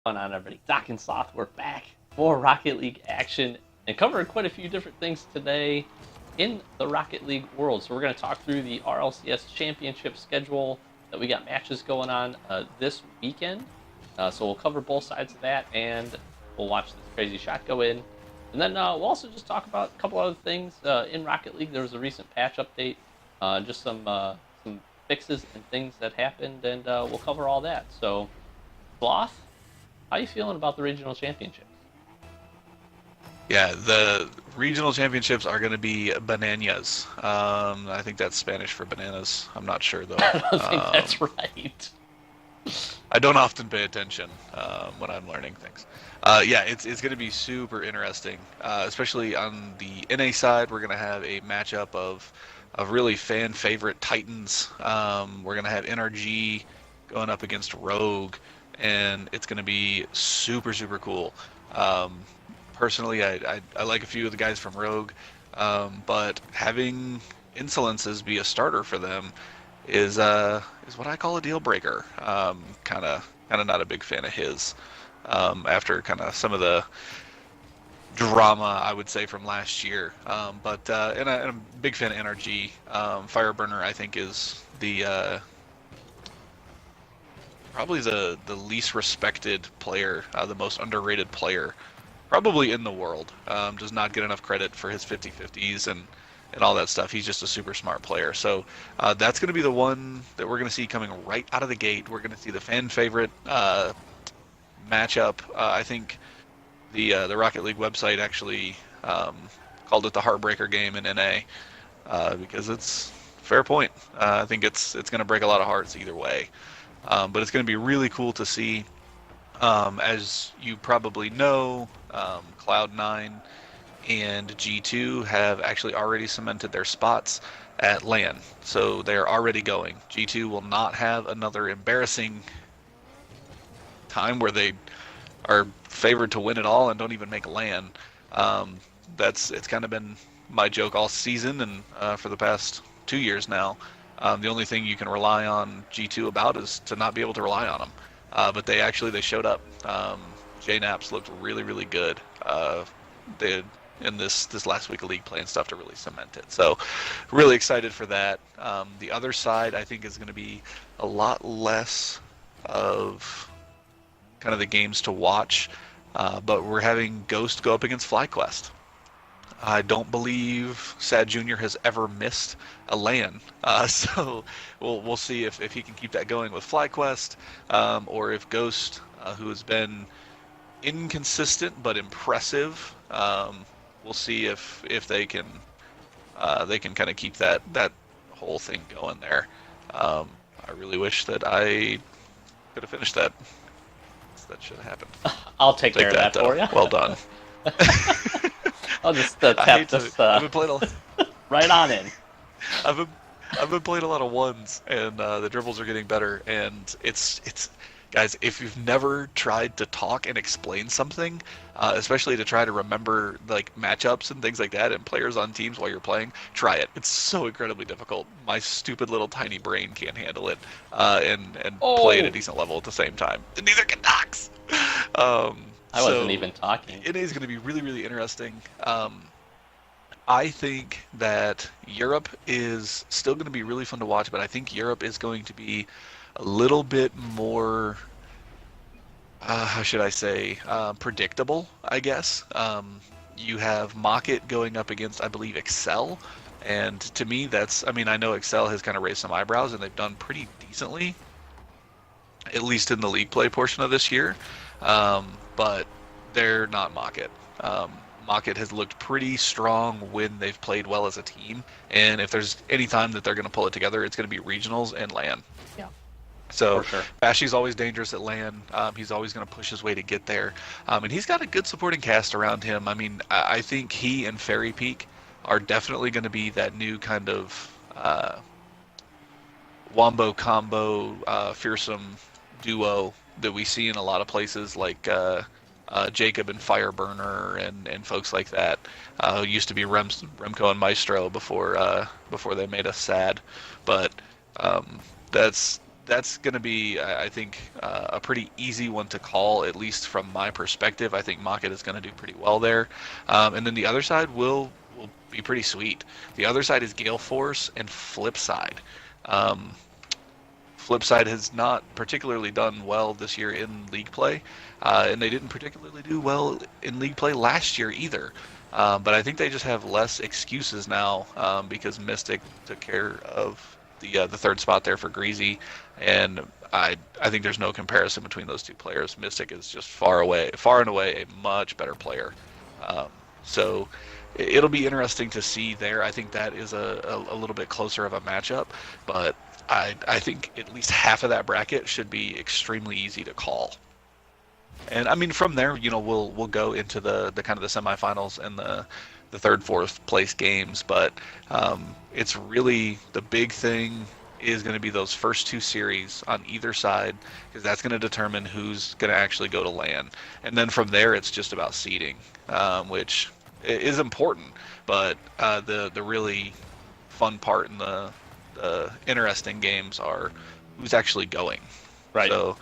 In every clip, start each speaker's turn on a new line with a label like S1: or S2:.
S1: Going on, everybody? Doc and Sloth, we're back for Rocket League action and covering quite a few different things today in the Rocket League world. So we're going to talk through the RLCS championship schedule that we got matches going on this weekend. So we'll cover both sides of that, and we'll watch this crazy shot go in. And then we'll also just talk about a couple other things in Rocket League. There was a recent patch update, just some fixes and things that happened, and we'll cover all that. So, Sloth, how are you feeling about the regional championships?
S2: Yeah, the regional championships are going to be bananas. I think that's Spanish for bananas. I'm not sure though.
S1: I don't think that's right.
S2: I don't often pay attention when I'm learning things. Yeah, it's going to be super interesting, especially on the NA side. We're going to have a matchup of really fan favorite Titans. We're going to have NRG going up against Rogue, and it's going to be super cool. Personally, I like a few of the guys from Rogue, but having Insolences be a starter for them is what I call a deal breaker. Kind of not a big fan of his after kind of some of the drama, I would say, from last year. And I'm a big fan of NRG. Fireburner, I think, is the probably the least respected player, the most underrated player, probably in the world. Does not get enough credit for his 50-50s and all that stuff. He's just a super smart player. So that's going to be the one that we're going to see coming right out of the gate. We're going to see the fan favorite matchup. I think the Rocket League website actually called it the Heartbreaker game in NA because it's fair point. I think it's going to break a lot of hearts either way. But it's going to be really cool to see. As you probably know, Cloud9 and G2 have actually already cemented their spots at LAN. So they're already going. G2 will not have another embarrassing time where they are favored to win it all and don't even make LAN. It's kind of been my joke all season and for the past 2 years now. The only thing you can rely on G2 about is to not be able to rely on them. But they showed up. JNaps looked really good. They in this last week of league play and stuff to really cement it. So really excited for that. The other side I think is going to be a lot less of kind of the games to watch, but we're having Ghost go up against FlyQuest. I don't believe Sad Jr. has ever missed a LAN, so we'll see if he can keep that going with FlyQuest, or if Ghost, who has been inconsistent but impressive, we'll see if they can kind of keep that whole thing going there. I really wish that I could have finished that. That should have happened.
S1: I'll take care of that for you.
S2: Well done.
S1: I'll just tap this
S2: I've been playing
S1: right on in.
S2: I've been playing a lot of ones, and the dribbles are getting better. And it's guys, if you've never tried to talk and explain something, especially to try to remember like matchups and things like that, and players on teams while you're playing, try it. It's so incredibly difficult. My stupid little tiny brain can't handle it, and play at a decent level at the same time. And neither can Docs.
S1: I wasn't even talking.
S2: It is going to be really interesting. I think that Europe is still going to be really fun to watch, but I think Europe is going to be a little bit more, how should I say, predictable, I guess. You have Mocket going up against, I believe, Excel. And to me, I know Excel has kind of raised some eyebrows, and they've done pretty decently, at least in the league play portion of this year. But they're not Mocket. Mocket has looked pretty strong when they've played well as a team, and if there's any time that they're going to pull it together, it's going to be regionals and LAN.
S1: Yeah.
S2: So
S1: sure.
S2: Bashy's always dangerous at LAN. He's always going to push his way to get there, and he's got a good supporting cast around him. I mean, I think he and Fairy Peak are definitely going to be that new kind of wombo combo, fearsome duo that we see in a lot of places like Jacob and Fireburner and folks like that. Who used to be Remco and Maestro before they made us sad. But that's that's going to be, I think, a pretty easy one to call, at least from my perspective. I think Moffitt is going to do pretty well there. And then the other side will be pretty sweet. The other side is Gale Force and Flipside. Um, Flipside has not particularly done well this year in league play, and they didn't particularly do well in league play last year either. But I think they just have less excuses now because Mystic took care of the third spot there for Greasy, and I think there's no comparison between those two players. Mystic is just far and away a much better player. So it'll be interesting to see there. I think that is a little bit closer of a matchup, but I think at least half of that bracket should be extremely easy to call. And I mean, from there, we'll go into the kind of the semifinals and the third, fourth place games. But it's really the big thing is going to be those first two series on either side, because that's going to determine who's going to actually go to LAN. And then from there, it's just about seeding, which is important. But the really fun part and the interesting games are who's actually going.
S1: Right.
S2: So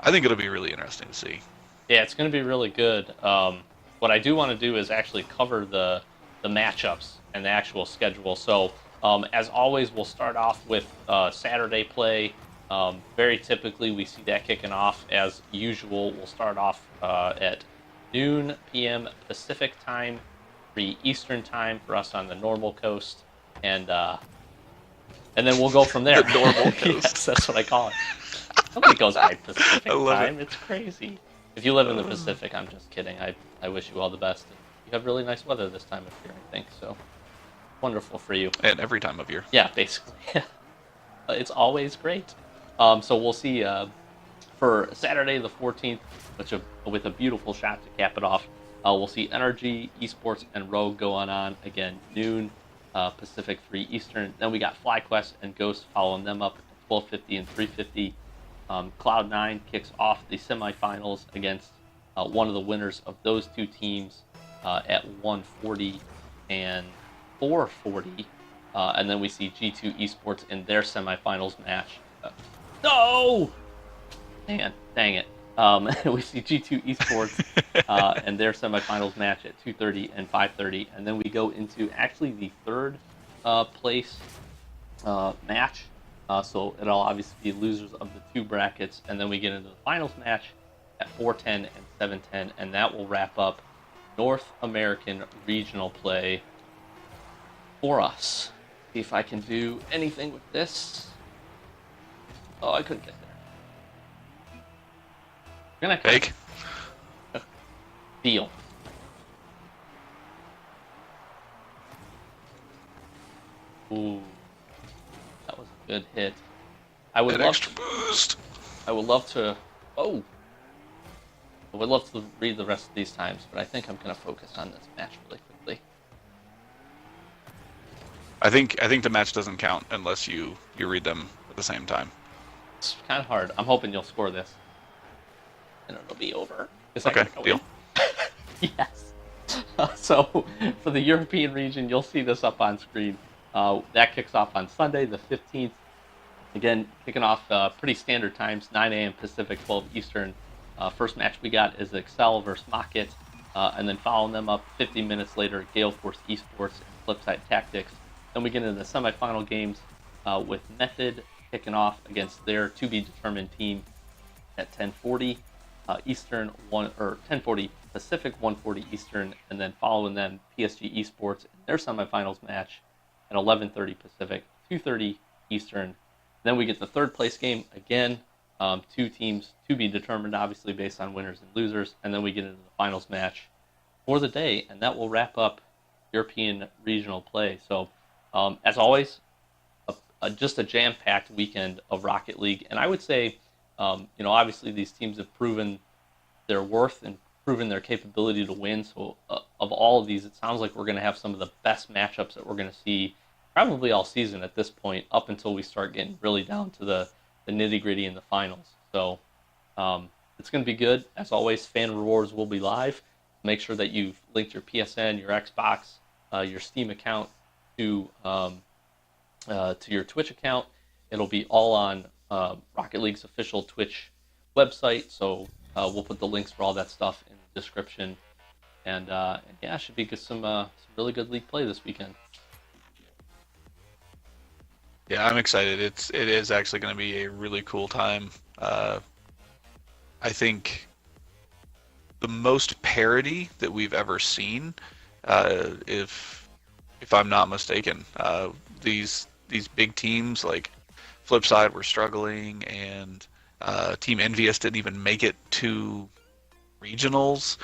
S2: I think it'll be really interesting to see.
S1: Yeah, it's going to be really good. What I do want to do is actually cover the matchups and the actual schedule. So as always, we'll start off with Saturday play. Very typically, we see that kicking off as usual. We'll start off at noon p.m. Pacific time, 3 Eastern time for us on the normal coast, and then we'll go from there.
S2: The normal coast.
S1: Yes, that's what I call it. Nobody goes by Pacific time. It's crazy. If you live in the Pacific, I'm just kidding. I wish you all the best. You have really nice weather this time of year, I think, so wonderful for you.
S2: And every time of year.
S1: Yeah, basically. It's always great. So we'll see for Saturday the 14th, with a beautiful shot to cap it off. We'll see Energy, Esports, and Rogue go on again, noon Pacific, 3 Eastern. Then we got FlyQuest and Ghost following them up at 12:50 and 3:50. Cloud9 kicks off the semifinals against one of the winners of those two teams at 1:40 and 4:40. And then we see G2 Esports in their semifinals match. No! Dang it. We see G2 Esports and their semifinals match at 2:30 and 5:30. And then we go into actually the third place match. So it'll obviously be losers of the two brackets. And then we get into the finals match at 4:10 and 7:10. And that will wrap up North American regional play for us. See if I can do anything with this. Oh, I couldn't get there. We're gonna
S2: Fake.
S1: Deal. Ooh, that was a good hit. I would love
S2: extra boost.
S1: I would love to. Oh, I would love to read the rest of these times, but I think I'm gonna focus on this match really quickly.
S2: I think the match doesn't count unless you read them at the same time.
S1: It's kind of hard. I'm hoping you'll score this, and it'll be over.
S2: Okay, deal.
S1: Yes. So for the European region, you'll see this up on screen. That kicks off on Sunday, the 15th. Again, kicking off pretty standard times, 9 a.m. Pacific, 12 Eastern. First match we got is Excel versus Moffitt, and then following them up 50 minutes later, Gale Force Esports and Flipside Tactics. Then we get into the semifinal games with Method kicking off against their to-be-determined team at 10:40 Eastern, 10:40 Pacific, 1:40 Eastern, and then following them, PSG Esports in their semifinals match at 11:30 Pacific, 2:30 Eastern. Then we get the third place game again, two teams to be determined, obviously based on winners and losers, and then we get into the finals match for the day, and that will wrap up European regional play. So, as always, just a jam-packed weekend of Rocket League, and I would say, obviously these teams have proven their worth and proven their capability to win. So, of all of these, it sounds like we're going to have some of the best matchups that we're going to see probably all season at this point, up until we start getting really down to the nitty-gritty in the finals. So, it's going to be good. As always, fan rewards will be live. Make sure that you've linked your PSN, your Xbox, your Steam account to your Twitch account. It'll be all on Rocket League's official Twitch website. So we'll put the links for all that stuff in the description. And yeah, should be some really good league play this weekend.
S2: Yeah, I'm excited. It is actually going to be a really cool time. I think the most parity that we've ever seen, if I'm not mistaken. These big teams like Flipside were struggling, and Team Envious didn't even make it to regionals,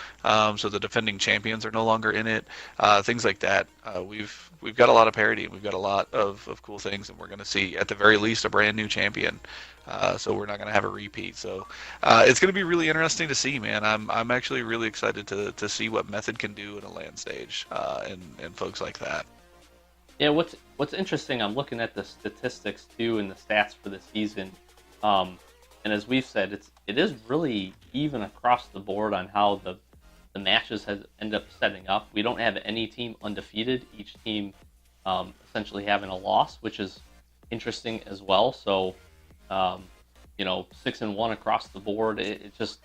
S2: so the defending champions are no longer in it. Things like that. We've got a lot of parity, and we've got a lot of cool things, and we're going to see at the very least a brand new champion. So we're not going to have a repeat. So it's going to be really interesting to see, man. I'm actually really excited to see what Method can do in a LAN stage, and folks like that.
S1: Yeah, what's interesting, I'm looking at the statistics too and the stats for the season. And as we've said, it is really even across the board on how the matches have end up setting up. We don't have any team undefeated. Each team essentially having a loss, which is interesting as well. So 6-1 across the board. It just,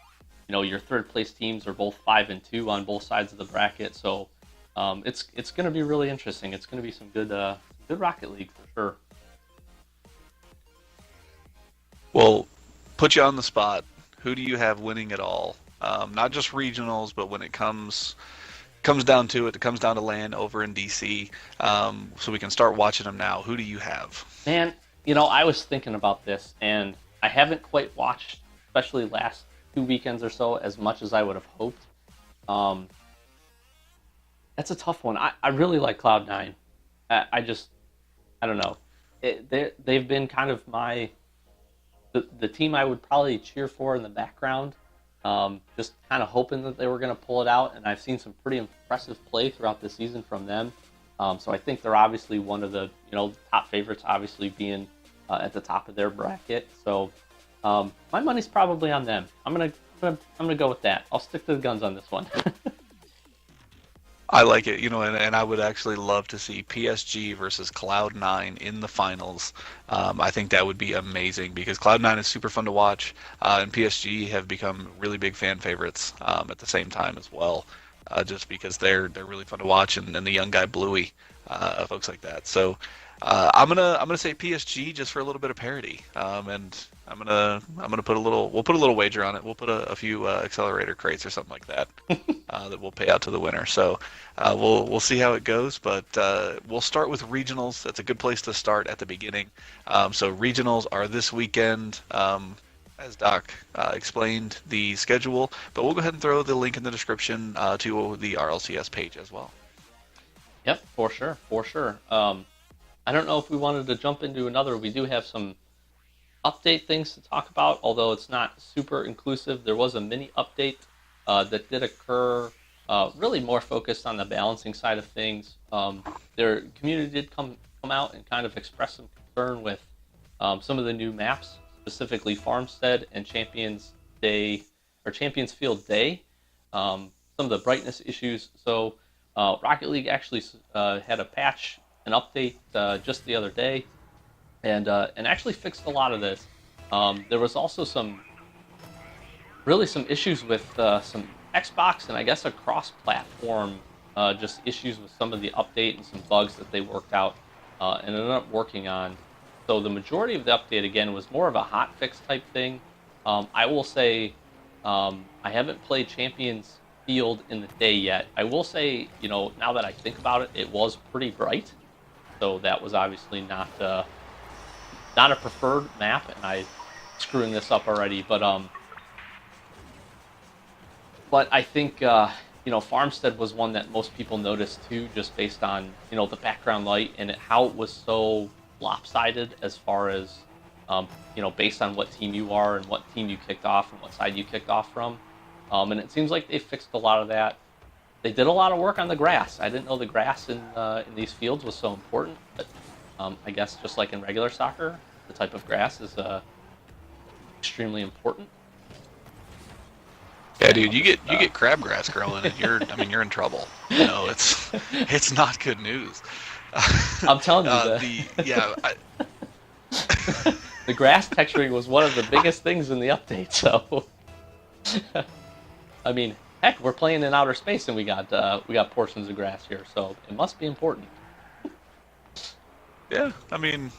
S1: your third place teams are both 5-2 on both sides of the bracket. So it's going to be really interesting. It's going to be some good Rocket League for sure.
S2: Well, put you on the spot. Who do you have winning it all? Not just regionals, but when it comes down to it, it comes down to LAN over in DC. So we can start watching them now. Who do you have?
S1: Man, I was thinking about this, and I haven't quite watched, especially last 2 weekends or so, as much as I would have hoped. That's a tough one. I really like Cloud9. I don't know. They've been kind of the team I would probably cheer for in the background. Just kind of hoping that they were going to pull it out, and I've seen some pretty impressive play throughout the season from them. So I think they're obviously one of the top favorites, obviously being at the top of their bracket. So my money's probably on them. I'm gonna go with that. I'll stick to the guns on this one.
S2: I like it, and I would actually love to see PSG versus Cloud9 in the finals. I think that would be amazing because Cloud9 is super fun to watch, and PSG have become really big fan favorites at the same time as well, just because they're really fun to watch, and the young guy Bluey, folks like that. So I'm gonna say PSG just for a little bit of parity, and I'm gonna put we'll put a little wager on it. We'll put a few accelerator crates or something like that that we'll pay out to the winner. So we'll see how it goes, but we'll start with regionals. That's a good place to start at the beginning. So regionals are this weekend. As Doc explained the schedule, but we'll go ahead and throw the link in the description to the RLCS page as well.
S1: Yep, for sure. I don't know if we wanted to jump into another. We do have some update things to talk about, although it's not super inclusive. There was a mini update that did occur, really more focused on the balancing side of things. Their community did come out and kind of express some concern with some of the new maps, specifically Farmstead and Champions Field Day, some of the brightness issues. So Rocket League actually had a patch, an update just the other day, and actually fixed a lot of this. There was also some issues with some Xbox and I guess a cross-platform just issues with some of the update and some bugs that they worked out and ended up working on. So the majority of the update, again, was more of a hotfix type thing. I will say I haven't played Champions Field in the day yet. I will say, now that I think about it, it was pretty bright. So that was obviously not a preferred map, and I'm screwing this up already. But I think Farmstead was one that most people noticed too, just based on the background light and how it was so lopsided as far as based on what team you are and what team you kicked off and what side you kicked off from. And it seems like they fixed a lot of that. They did a lot of work on the grass. I didn't know the grass in these fields was so important, but I guess just like in regular soccer, the type of grass is extremely important.
S2: Yeah, dude, you get crabgrass growing, and you're in trouble. It's not good news.
S1: I'm telling you that. The grass texturing was one of the biggest things in the update. So, I mean, heck, we're playing in outer space and we got portions of grass here, so it must be important.
S2: Yeah, I mean,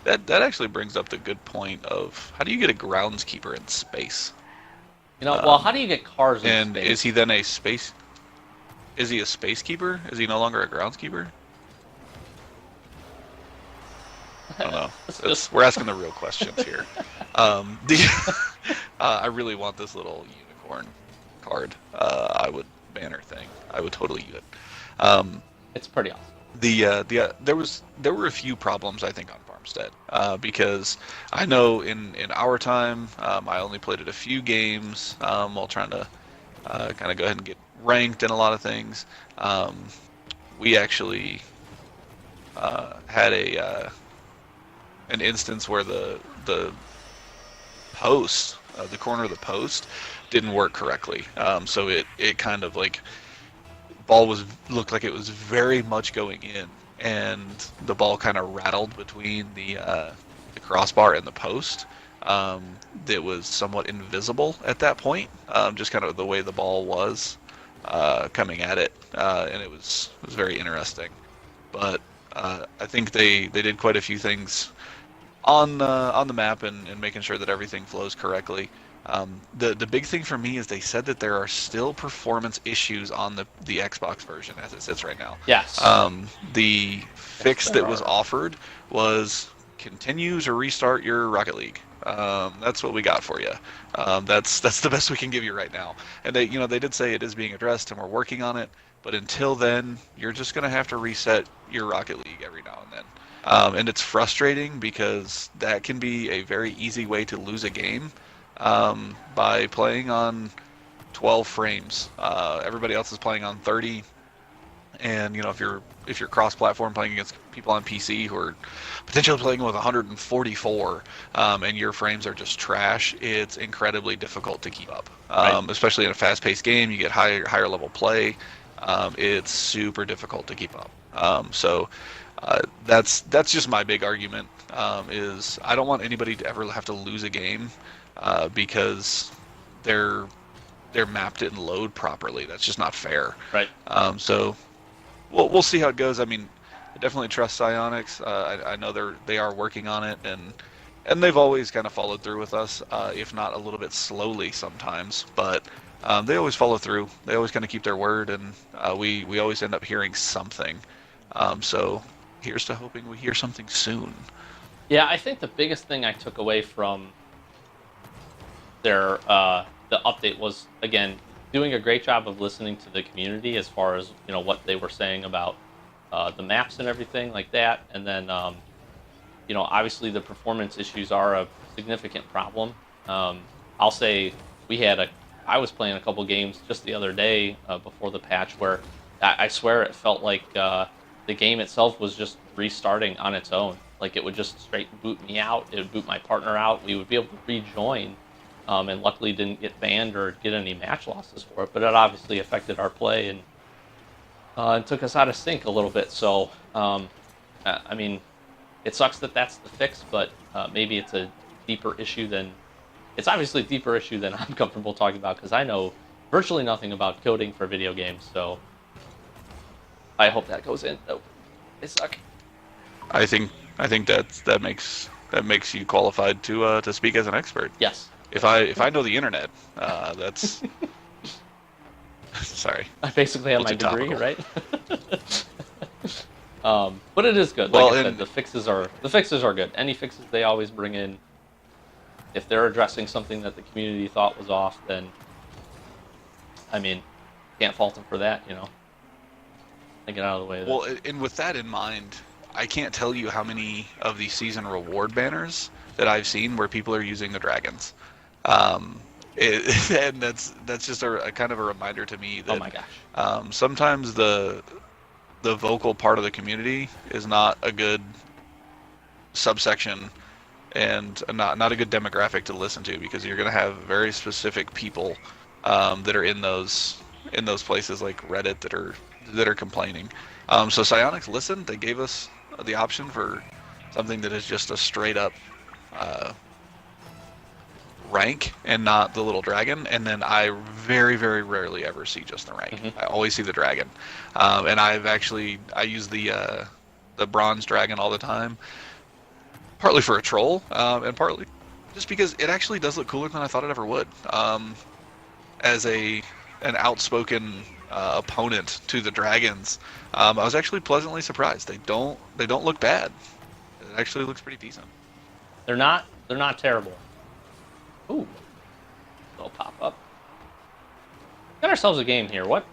S2: that actually brings up the good point of how do you get a groundskeeper in space?
S1: Well, how do you get cars in
S2: And
S1: space?
S2: is he then a space? Is he a space keeper? Is he no longer a groundskeeper? I don't know. We're asking the real questions here. I really want this little unicorn card. Banner thing. I would totally use it.
S1: It's pretty awesome.
S2: There were a few problems I think on Farmstead because I know in our time I only played it a few games while trying to kind of go ahead and get ranked in a lot of things. We actually had an instance where the post, the corner of the post, didn't work correctly. So it kind of like ball looked like it was very much going in, and the ball kind of rattled between the crossbar and the post. That was somewhat invisible at that point, just kind of the way the ball was coming at it, and it was very interesting. But I think they did quite a few things on the map and making sure that everything flows correctly. The big thing for me is they said that there are still performance issues on the Xbox version as it sits right now.
S1: Yes.
S2: The fix that was offered was continue to restart your Rocket League. That's what we got for you. That's the best we can give you right now. And they did say it is being addressed and we're working on it. But until then, you're just gonna have to reset your Rocket League every now and then. And it's frustrating because that can be a very easy way to lose a game by playing on 12 frames. Everybody else is playing on 30, and if you're cross-platform playing against people on PC who are potentially playing with 144, and your frames are just trash, it's incredibly difficult to keep up.
S1: Right.
S2: Especially in a fast-paced game, you get higher level play. It's super difficult to keep up. So that's just my big argument. Is I don't want anybody to ever have to lose a game because their map didn't load properly. That's just not fair.
S1: Right.
S2: So we'll see how it goes. I mean, I definitely trust Psyonix. I know they are working on it, and they've always kind of followed through with us, if not a little bit slowly sometimes. But they always follow through. They always kind of keep their word, and we always end up hearing something. So here's to hoping we hear something soon.
S1: Yeah, I think the biggest thing I took away from their the update was, again, doing a great job of listening to the community as far as what they were saying about the maps and everything like that, and then obviously the performance issues are a significant problem. I'll say I was playing a couple games just the other day before the patch where I swear it felt like the game itself was just restarting on its own. Like it would just straight boot me out. It would boot my partner out. We would be able to rejoin, and luckily didn't get banned or get any match losses for it. But it obviously affected our play and took us out of sync a little bit. So, I mean, it sucks that that's the fix, but maybe it's a deeper issue than... It's obviously a deeper issue than I'm comfortable talking about because I know virtually nothing about coding for video games, so I hope that goes in. Nope. They suck.
S2: I think that makes you qualified to speak as an expert.
S1: Yes.
S2: If I know the internet, that's sorry.
S1: I basically have my degree,
S2: topical.
S1: right? But it is good.
S2: Well,
S1: like I said, the fixes are good. Any fixes they always bring in, if they're addressing something that the community thought was off, then I mean, can't fault them for that, Get out of the way.
S2: Well, and with that in mind, I can't tell you how many of the season reward banners that I've seen where people are using the dragons. And that's just a kind of a reminder to me that
S1: oh my gosh.
S2: Sometimes the vocal part of the community is not a good subsection and not a good demographic to listen to, because you're going to have very specific people that are in those places like Reddit that are complaining. So Psyonix listened. They gave us the option for something that is just a straight up rank and not the little dragon, and then I very, very rarely ever see just the rank. I always see the dragon, and I use the bronze dragon all the time, partly for a troll, and partly just because it actually does look cooler than I thought it ever would. As an outspoken opponent to the dragons, I was actually pleasantly surprised. They don't look bad. It actually looks pretty decent.
S1: They're not terrible. Ooh, little pop up. Got ourselves a game here. What?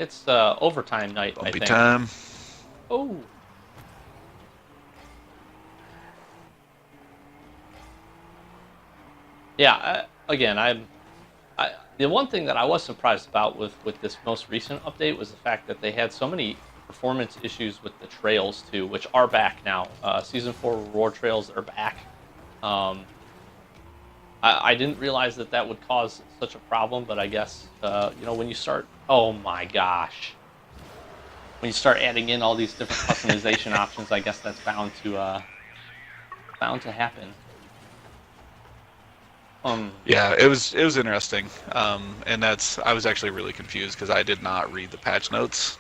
S1: It's overtime night.
S2: Bumpy
S1: I think.
S2: time.
S1: Oh. Yeah. The one thing that I was surprised about with this most recent update was the fact that they had so many performance issues with the trails too, which are back now. Season 4 reward trails are back. I didn't realize that would cause such a problem, but I guess when you start, oh my gosh, when you start adding in all these different customization options, I guess that's bound to happen.
S2: Yeah, it was interesting, and I was actually really confused because I did not read the patch notes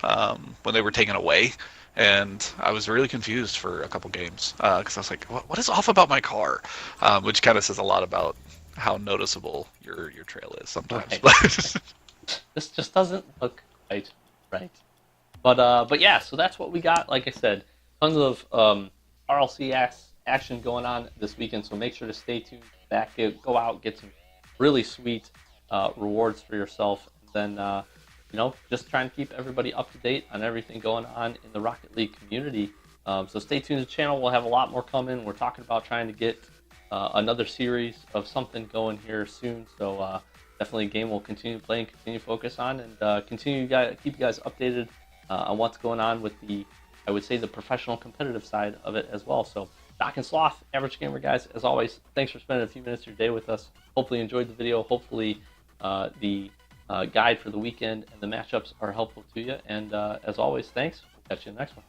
S2: when they were taken away, and I was really confused for a couple games because I was like, what is off about my car? Which kind of says a lot about how noticeable your trail is sometimes.
S1: Right. This just doesn't look right. But yeah, so that's what we got. Like I said, tons of RLCS action going on this weekend, so make sure to stay tuned. Go out, get some really sweet rewards for yourself, and then just try and keep everybody up to date on everything going on in the Rocket League community. So stay tuned to the channel. We'll have a lot more coming. We're talking about trying to get another series of something going here soon. So definitely a game we'll continue playing, continue to focus on, and continue to keep you guys updated on what's going on with I would say the professional competitive side of it as well. So Doc and Sloth, Average Gamer guys, as always, thanks for spending a few minutes of your day with us. Hopefully you enjoyed the video. Hopefully the guide for the weekend and the matchups are helpful to you. And as always, thanks. We'll catch you in the next one.